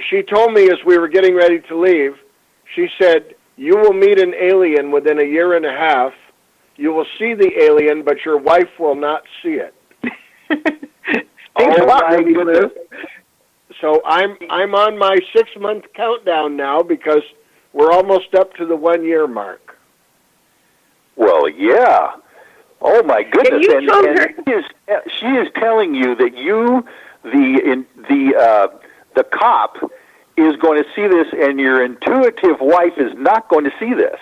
she told me as we were getting ready to leave, she said, "You will meet an alien within a year and a half. You will see the alien, but your wife will not see it." Thanks a lot, Liz. So I'm on my 6-month countdown now because we're almost up to the 1 year mark. Well, yeah. Oh my goodness! You told her. She is telling you that you, the cop, is going to see this, and your intuitive wife is not going to see this.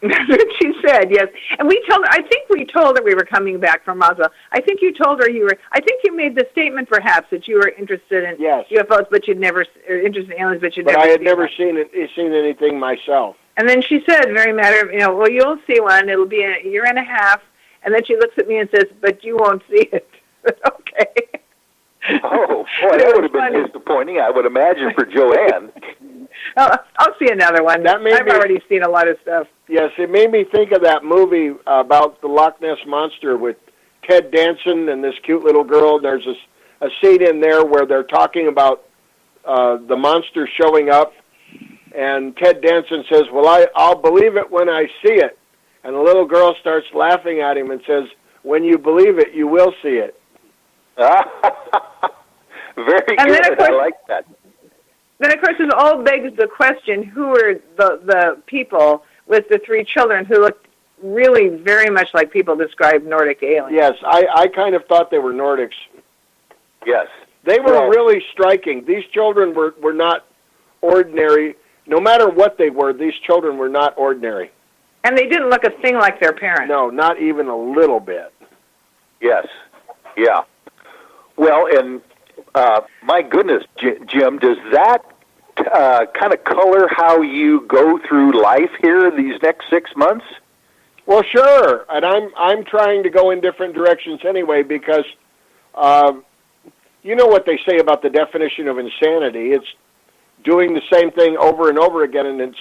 That's what she said, yes. And I think we told her we were coming back from Roswell. I think you told her I think you made the statement perhaps that you were interested in UFOs, but you'd never, interested in aliens, but you'd never I had never seen anything myself. And then she said, very matter of, well, you'll see one. It'll be a year and a half. And then she looks at me and says, but you won't see it. Okay. Oh, boy, that would have been disappointing, I would imagine, for Joanne. I'll see another one. I've already seen a lot of stuff. Yes, it made me think of that movie about the Loch Ness Monster with Ted Danson and this cute little girl. There's a scene in there where they're talking about the monster showing up, and Ted Danson says, well, I'll believe it when I see it. And the little girl starts laughing at him and says, when you believe it, you will see it. Very good. I like that. Then, of course, it all begs the question, who are the people with the 3 children who looked really very much like people describe Nordic aliens? Yes, I kind of thought they were Nordics. Yes. They were really striking. These children were not ordinary. No matter what they were, these children were not ordinary. And they didn't look a thing like their parents. No, not even a little bit. Yes. Yeah. Well, and my goodness, Jim, does that kind of color how you go through life here these next 6 months? Well, sure. And I'm trying to go in different directions anyway because you know what they say about the definition of insanity. It's doing the same thing over and over again and it's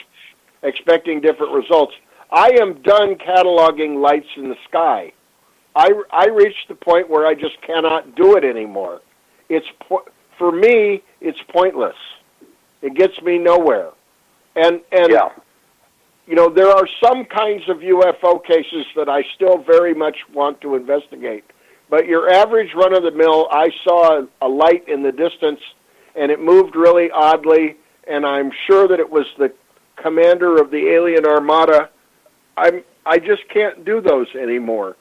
expecting different results. I am done cataloging lights in the sky. I reached the point where I just cannot do it anymore. For me, it's pointless. It gets me nowhere. And you know, there are some kinds of UFO cases that I still very much want to investigate. But your average run-of-the-mill, I saw a light in the distance, and it moved really oddly, and I'm sure that it was the commander of the alien armada. I just can't do those anymore.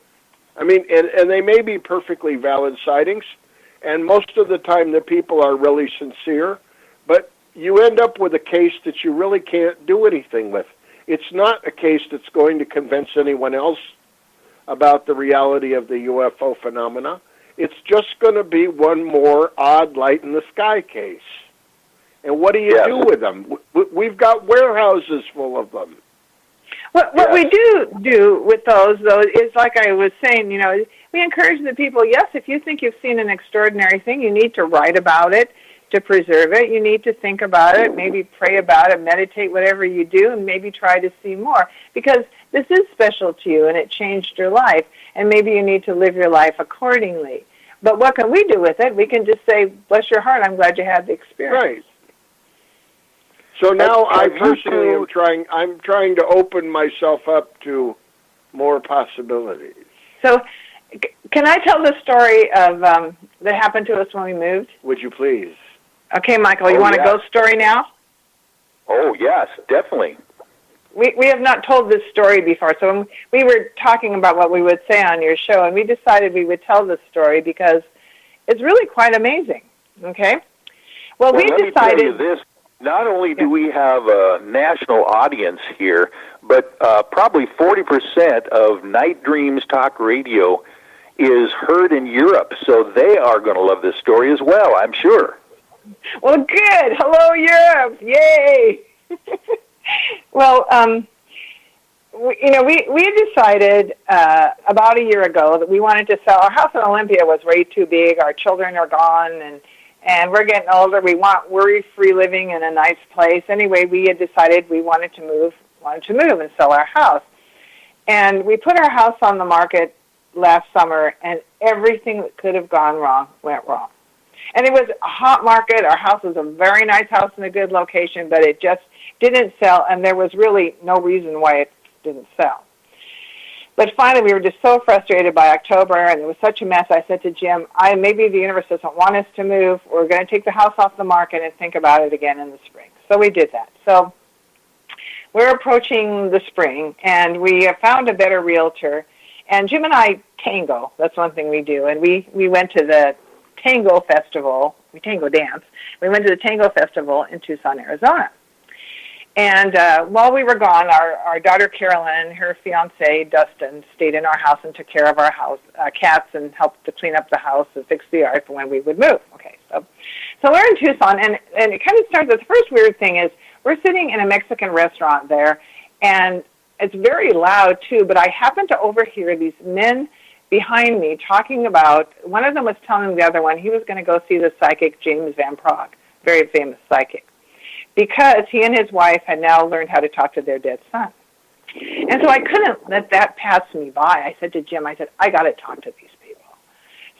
I mean, and they may be perfectly valid sightings, and most of the time the people are really sincere, but you end up with a case that you really can't do anything with. It's not a case that's going to convince anyone else about the reality of the UFO phenomena. It's just going to be one more odd light in the sky case. And what do you do with them? We've got warehouses full of them. What we do with those, though, is like I was saying, you know, we encourage the people, yes, if you think you've seen an extraordinary thing, you need to write about it to preserve it. You need to think about it, maybe pray about it, meditate, whatever you do, and maybe try to see more. Because this is special to you, and it changed your life, and maybe you need to live your life accordingly. But what can we do with it? We can just say, bless your heart, I'm glad you had the experience. Right. So now I personally am trying to open myself up to more possibilities. So can I tell the story of that happened to us when we moved? Would you please? Okay, Michael, you want a ghost story now? Oh, yes, definitely. We have not told this story before, so we were talking about what we would say on your show, and we decided we would tell this story because it's really quite amazing, okay? Well, we decided... Let me tell you this. Not only do we have a national audience here, but probably 40% of Night Dreams Talk Radio is heard in Europe, so they are going to love this story as well, I'm sure. Well, good. Hello, Europe. Yay. Well, we decided about a year ago that we wanted to sell. Our house in Olympia was way too big. Our children are gone, and we're getting older. We want worry-free living in a nice place. Anyway, we had decided we wanted to move and sell our house. And we put our house on the market last summer, and everything that could have gone wrong went wrong. And it was a hot market. Our house was a very nice house in a good location, but it just didn't sell, and there was really no reason why it didn't sell. But finally, we were just so frustrated by October, and it was such a mess. I said to Jim, maybe the universe doesn't want us to move. We're going to take the house off the market and think about it again in the spring. So we did that. So we're approaching the spring, and we found a better realtor. And Jim and I tango. That's one thing we do. And we went to the tango festival. We tango dance. We went to the tango festival in Tucson, Arizona. And while we were gone, our daughter Carolyn, her fiancé Dustin, stayed in our house and took care of our house cats and helped to clean up the house and fix the yard for when we would move. Okay, so we're in Tucson, and it kind of starts. The first weird thing is we're sitting in a Mexican restaurant there, and it's very loud too. But I happened to overhear these men behind me talking about. One of them was telling the other one he was going to go see the psychic James Van Praagh, very famous psychic, because he and his wife had now learned how to talk to their dead son. And so I couldn't let that pass me by. I said to Jim, I got to talk to these people.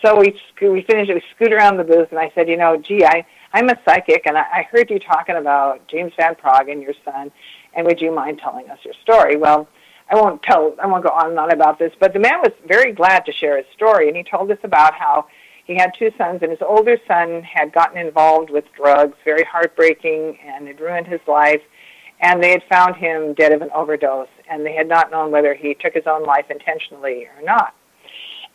So we finished, we scooted around the booth, and I said, gee, I'm a psychic, and I heard you talking about James Van Praagh and your son, and would you mind telling us your story? Well, I won't go on and on about this, but the man was very glad to share his story, and he told us about how he had two sons, and his older son had gotten involved with drugs, very heartbreaking, and it ruined his life. And they had found him dead of an overdose, and they had not known whether he took his own life intentionally or not.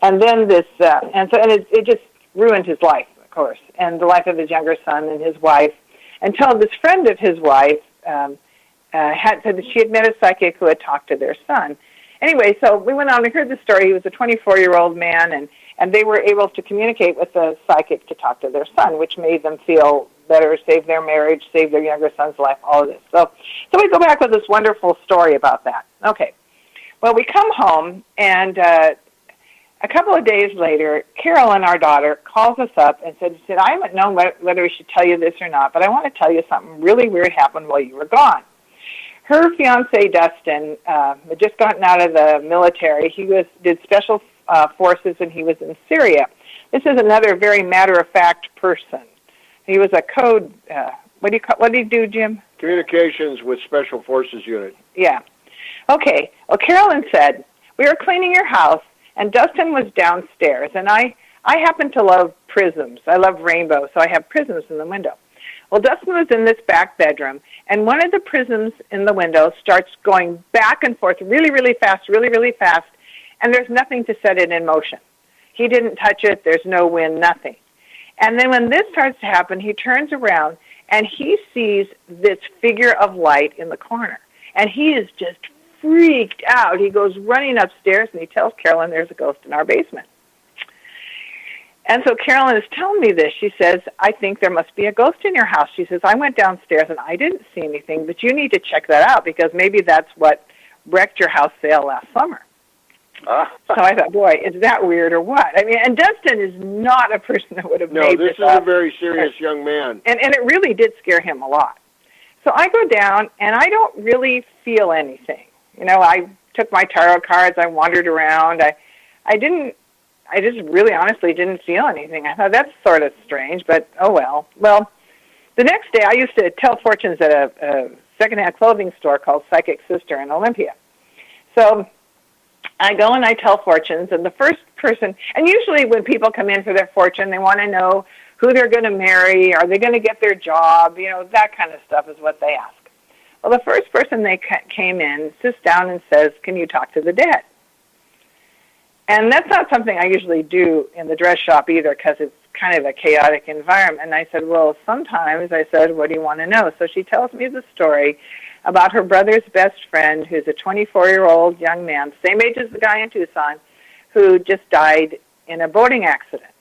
And then it just ruined his life, of course, and the life of his younger son and his wife, until this friend of his wife had said that she had met a psychic who had talked to their son. Anyway, so we went on. We heard the story. He was a 24-year-old man, and they were able to communicate with the psychic to talk to their son, which made them feel better, save their marriage, save their younger son's life, all of this. So we go back with this wonderful story about that. Okay. Well, we come home, and a couple of days later, Carolyn, our daughter, calls us up and said, I haven't known whether we should tell you this or not, but I want to tell you something really weird happened while you were gone. Her fiancé, Dustin, had just gotten out of the military. He did special forces, and he was in Syria. This is another very matter-of-fact person. He was a code, what did he do, Jim? Communications with Special Forces Unit. Yeah. Okay. Well, Carolyn said, we were cleaning your house, and Dustin was downstairs, and I happen to love prisms. I love rainbows, so I have prisms in the window. Well, Dustin was in this back bedroom, and one of the prisms in the window starts going back and forth really, really fast, and there's nothing to set it in motion. He didn't touch it. There's no wind, nothing. And then when this starts to happen, he turns around, and he sees this figure of light in the corner. And he is just freaked out. He goes running upstairs, and he tells Carolyn there's a ghost in our basement. And so Carolyn is telling me this. She says, I think there must be a ghost in your house. She says, I went downstairs, and I didn't see anything, but you need to check that out because maybe that's what wrecked your house sale last summer. So I thought, boy, is that weird or what? I mean, and Dustin is not a person that would have made this up. No, this is a very serious young man. And it really did scare him a lot. So I go down, and I don't really feel anything. I took my tarot cards. I wandered around. I just really honestly didn't feel anything. I thought that's sort of strange, but oh well. Well, the next day I used to tell fortunes at a secondhand clothing store called Psychic Sister in Olympia. So I go and I tell fortunes, and the first person, and usually when people come in for their fortune, they want to know who they're going to marry, are they going to get their job, that kind of stuff is what they ask. Well, the first person they came in sits down and says, can you talk to the dead? And that's not something I usually do in the dress shop either because it's kind of a chaotic environment. And I said, well, sometimes, I said, what do you want to know? So she tells me the story about her brother's best friend, who's a 24-year-old young man, same age as the guy in Tucson, who just died in a boating accident.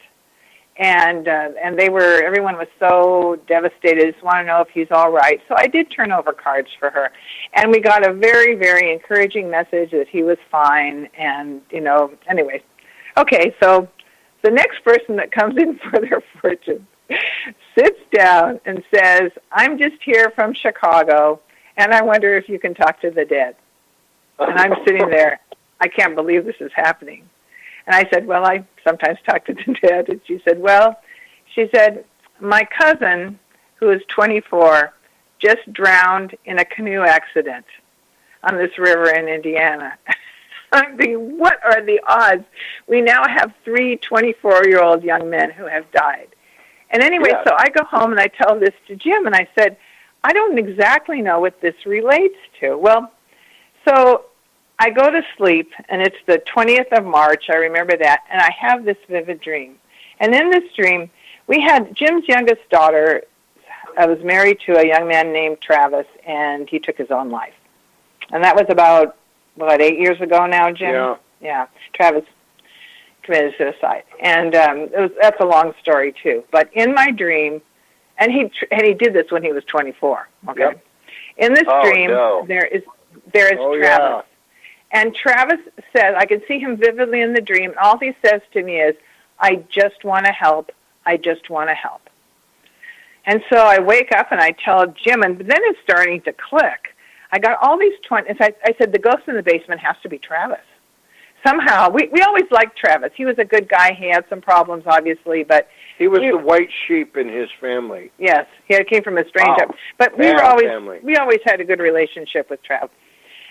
And everyone was so devastated, just want to know if he's all right. So I did turn over cards for her. And we got a very, very encouraging message that he was fine. And, anyway. Okay, so the next person that comes in for their fortune sits down and says, I'm just here from Chicago, and I wonder if you can talk to the dead. And I'm sitting there. I can't believe this is happening. And I said, well, I sometimes talk to the dead. And she said, my cousin, who is 24, just drowned in a canoe accident on this river in Indiana. I'm thinking, what are the odds? We now have 3 24-year-old young men who have died. And anyway, so I go home and I tell this to Jim, and I said, I don't exactly know what this relates to. Well, so I go to sleep, and it's the 20th of March, I remember that, and I have this vivid dream. And in this dream, we had Jim's youngest daughter. I was married to a young man named Travis, and he took his own life. And that was about, 8 years ago now, Jim? Yeah. Yeah, Travis committed suicide. And that's a long story, too. But in my dream, and he did this when he was 24, okay? Yep. In this dream, there is Travis. Yeah. And Travis says, I can see him vividly in the dream, all he says to me is, I just want to help. I just want to help. And so I wake up and I tell Jim, and then it's starting to click. I got all these 20s. I said, the ghost in the basement has to be Travis. Somehow, we always liked Travis. He was a good guy. He had some problems, obviously, but he was the white sheep in his family. Yes, he came from a strange, but we always had a good relationship with Travis,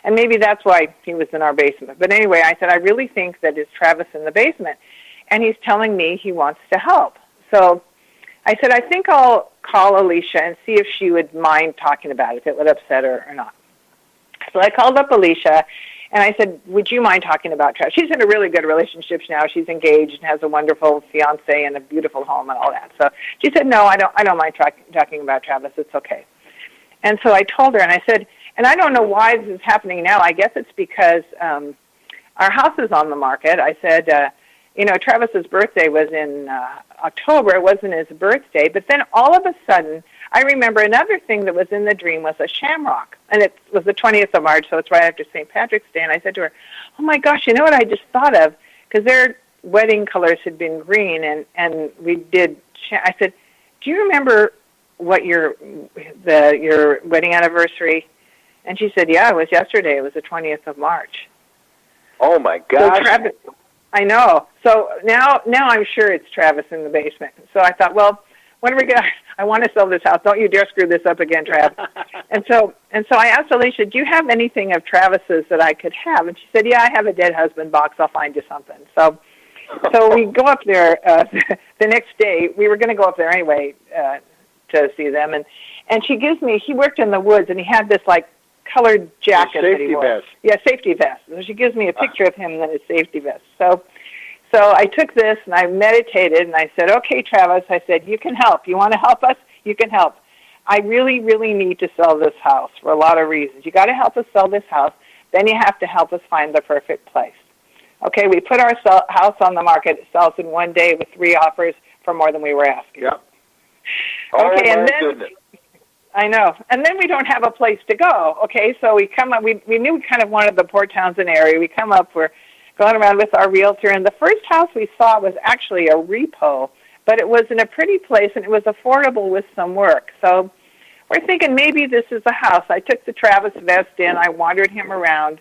and maybe that's why he was in our basement. But anyway, I said, I really think that it's Travis in the basement, and he's telling me he wants to help. So I said, I think I'll call Alicia and see if she would mind talking about it, if it would upset her or not. So I called up Alicia, and I said, would you mind talking about Travis? She's in a really good relationship now. She's engaged and has a wonderful fiancé and a beautiful home and all that. So she said, no, I don't mind talking about Travis. It's okay. And so I told her, and I said, and I don't know why this is happening now. I guess it's because our house is on the market. I said, Travis's birthday was in October. It wasn't his birthday. But then all of a sudden, I remember another thing that was in the dream was a shamrock. And it was the 20th of March, so it's right after St. Patrick's Day. And I said to her, oh, my gosh, you know what I just thought of? Because their wedding colors had been green, and we did. I said, do you remember what your wedding anniversary? And she said, yeah, it was yesterday. It was the 20th of March. Oh, my gosh. So Travis, I know. So now I'm sure it's Travis in the basement. So I thought, well, when are we going to, I want to sell this house. Don't you dare screw this up again, Travis. and so I asked Alicia, do you have anything of Travis's that I could have? And she said, yeah, I have a dead husband box. I'll find you something. So we go up there the next day. We were going to go up there anyway to see them. And she gives me, he worked in the woods, and he had this, colored jacket that he wore. Safety vest. Yeah, safety vest. So she gives me a picture of him in his safety vest. So I took this, and I meditated, and I said, okay, Travis, I said, you can help. You want to help us? You can help. I really, really need to sell this house for a lot of reasons. You got to help us sell this house. Then you have to help us find the perfect place. Okay, we put our house on the market. It sells in one day with 3 offers for more than we were asking. Yep. Okay, and then... Goodness. I know. And then we don't have a place to go, okay? So we come up, we knew we kind of wanted the Port Townsend area. We come up, we're going around with our realtor, and the first house we saw was actually a repo, but it was in a pretty place, and it was affordable with some work. So we're thinking maybe this is a house. I took the Travis vest in. I wandered him around.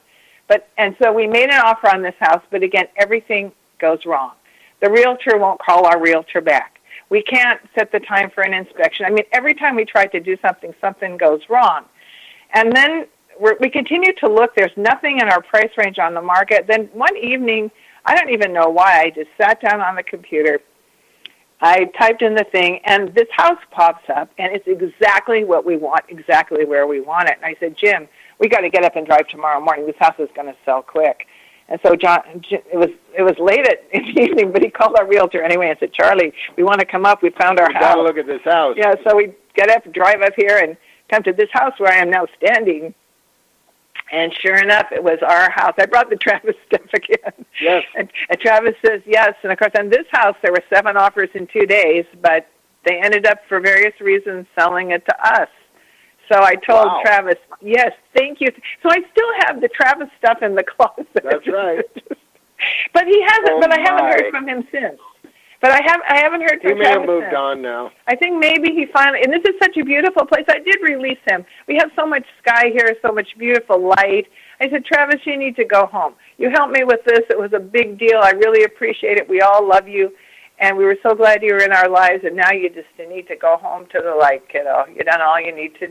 And so we made an offer on this house, but again, everything goes wrong. The realtor won't call our realtor back. We can't set the time for an inspection. I mean, every time we try to do something, something goes wrong. And then we continue to look. There's nothing in our price range on the market. Then one evening, I don't even know why, I just sat down on the computer. I typed in the thing, and this house pops up, and it's exactly what we want, exactly where we want it. And I said, Jim, we got to get up and drive tomorrow morning. This house is going to sell quick. And so it was late in the evening, but he called our realtor anyway and said, Charlie, we want to come up. We found our house. Got to look at this house. Yeah, so we get up, drive up here, and come to this house where I am now standing. And sure enough, it was our house. I brought the Travis stuff again. Yes. And Travis says yes. And, of course, on this house, there were 7 offers in 2 days, but they ended up, for various reasons, selling it to us. So I told Travis, yes, thank you. So I still have the Travis stuff in the closet. That's right. But he hasn't. But I haven't heard from him since. But I haven't heard from Travis. He may have moved on now. I think maybe he finally. And this is such a beautiful place. I did release him. We have so much sky here, so much beautiful light. I said, Travis, you need to go home. You helped me with this. It was a big deal. I really appreciate it. We all love you. And we were so glad you were in our lives, and now you just need to go home to the light, kiddo. You've done all you need to